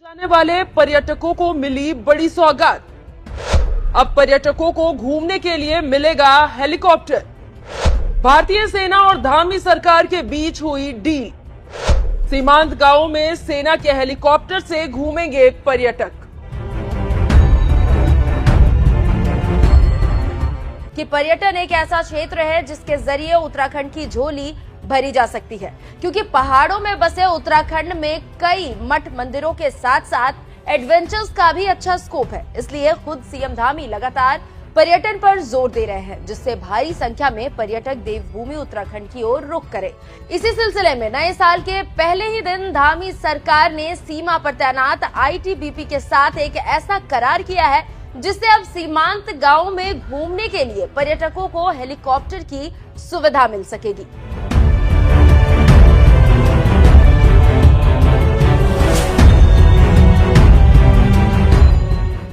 जाने वाले पर्यटकों को मिली बड़ी सौगात। अब पर्यटकों को घूमने के लिए मिलेगा हेलीकॉप्टर। भारतीय सेना और धामी सरकार के बीच हुई डील। सीमांत गांवों में सेना के हेलीकॉप्टर से घूमेंगे पर्यटक। कि पर्यटन एक ऐसा क्षेत्र है जिसके जरिए उत्तराखंड की झोली भरी जा सकती है, क्योंकि पहाड़ों में बसे उत्तराखंड में कई मठ मंदिरों के साथ साथ एडवेंचर्स का भी अच्छा स्कोप है। इसलिए खुद सीएम धामी लगातार पर्यटन पर जोर दे रहे हैं, जिससे भारी संख्या में पर्यटक देवभूमि उत्तराखंड की ओर रुख करें। इसी सिलसिले में नए साल के पहले ही दिन धामी सरकार ने सीमा पर तैनात आईटीबीपी के साथ एक ऐसा करार किया है जिससे अब सीमांत गांवों में घूमने के लिए पर्यटकों को हेलीकॉप्टर की सुविधा मिल सकेगी।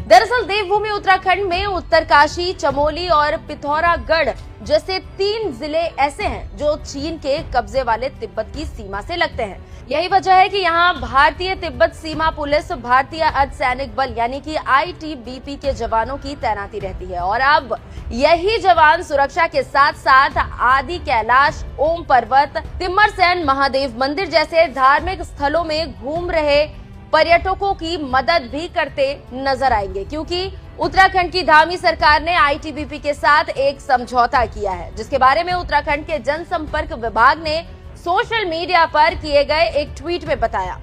दरअसल देवभूमि उत्तराखंड में उत्तरकाशी, चमोली और पिथौरागढ़ जैसे 3 जिले ऐसे हैं जो चीन के कब्जे वाले तिब्बत की सीमा से लगते हैं। यही वजह है कि यहाँ भारतीय तिब्बत सीमा पुलिस, भारतीय अर्धसैनिक बल यानी कि आईटीबीपी के जवानों की तैनाती रहती है। और अब यही जवान सुरक्षा के साथ साथ आदि कैलाश, ओम पर्वत, तिम्मरसैन महादेव मंदिर जैसे धार्मिक स्थलों में घूम रहे पर्यटकों की मदद भी करते नजर आएंगे, क्योंकि उत्तराखंड की धामी सरकार ने आईटीबीपी के साथ एक समझौता किया है, जिसके बारे में उत्तराखंड के जनसंपर्क विभाग ने सोशल मीडिया पर किए गए एक ट्वीट में बताया।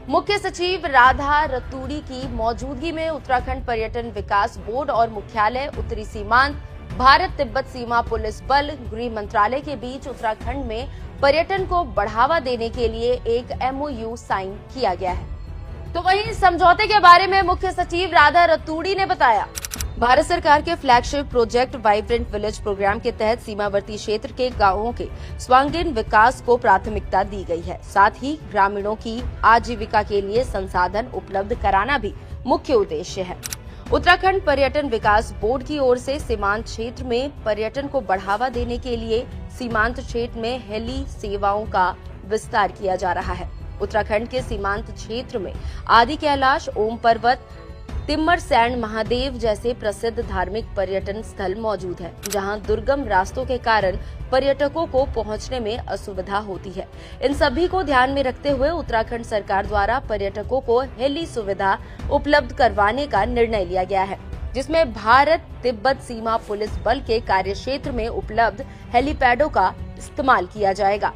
मुख्य सचिव राधा रतूड़ी की मौजूदगी में उत्तराखंड पर्यटन विकास बोर्ड और मुख्यालय, उत्तरी सीमांत, भारत तिब्बत सीमा पुलिस बल, गृह मंत्रालय के बीच उत्तराखंड में पर्यटन को बढ़ावा देने के लिए एक एमओयू साइन किया गया है। तो वहीं समझौते के बारे में मुख्य सचिव राधा रतूड़ी ने बताया, भारत सरकार के flagship project vibrant village programme के तहत सीमावर्ती क्षेत्र के गांवों के सर्वांगीण विकास को प्राथमिकता दी गई है। साथ ही ग्रामीणों की आजीविका के लिए संसाधन उपलब्ध कराना भी मुख्य उद्देश्य है। उत्तराखंड पर्यटन विकास बोर्ड की ओर से सीमांत क्षेत्र में पर्यटन को बढ़ावा देने के लिए सीमांत क्षेत्र में हेली सेवाओं का विस्तार किया जा रहा है। उत्तराखंड के सीमांत क्षेत्र में आदि कैलाश, ओम पर्वत, तिम्मरसैन महादेव जैसे प्रसिद्ध धार्मिक पर्यटन स्थल मौजूद है, जहां दुर्गम रास्तों के कारण पर्यटकों को पहुंचने में असुविधा होती है। इन सभी को ध्यान में रखते हुए उत्तराखंड सरकार द्वारा पर्यटकों को हेली सुविधा उपलब्ध करवाने का निर्णय लिया गया है, जिसमें भारत तिब्बत सीमा पुलिस बल के कार्यक्षेत्र में उपलब्ध हेलीपैडों का इस्तेमाल किया जाएगा।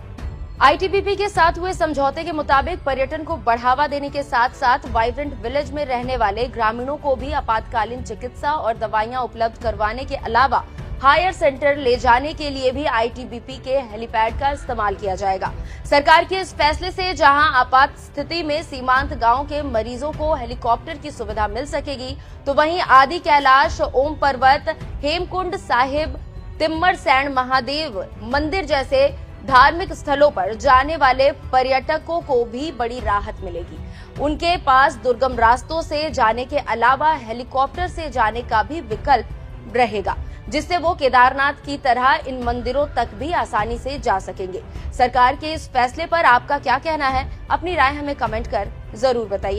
आईटीबीपी के साथ हुए समझौते के मुताबिक पर्यटन को बढ़ावा देने के साथ साथ वाइब्रेंट विलेज में रहने वाले ग्रामीणों को भी आपातकालीन चिकित्सा और दवाइयां उपलब्ध करवाने के अलावा हायर सेंटर ले जाने के लिए भी आईटीबीपी के हेलीपैड का इस्तेमाल किया जाएगा। सरकार के इस फैसले से जहां आपात स्थिति में सीमांत गांव के मरीजों को हेलीकॉप्टर की सुविधा मिल सकेगी, तो वहीं आदि कैलाश, ओम पर्वत, हेमकुंड साहिब, तिम्मरसैन महादेव मंदिर जैसे धार्मिक स्थलों पर जाने वाले पर्यटकों को भी बड़ी राहत मिलेगी। उनके पास दुर्गम रास्तों से जाने के अलावा हेलीकॉप्टर से जाने का भी विकल्प रहेगा, जिससे वो केदारनाथ की तरह इन मंदिरों तक भी आसानी से जा सकेंगे। सरकार के इस फैसले पर आपका क्या कहना है? अपनी राय हमें कमेंट कर जरूर बताइए।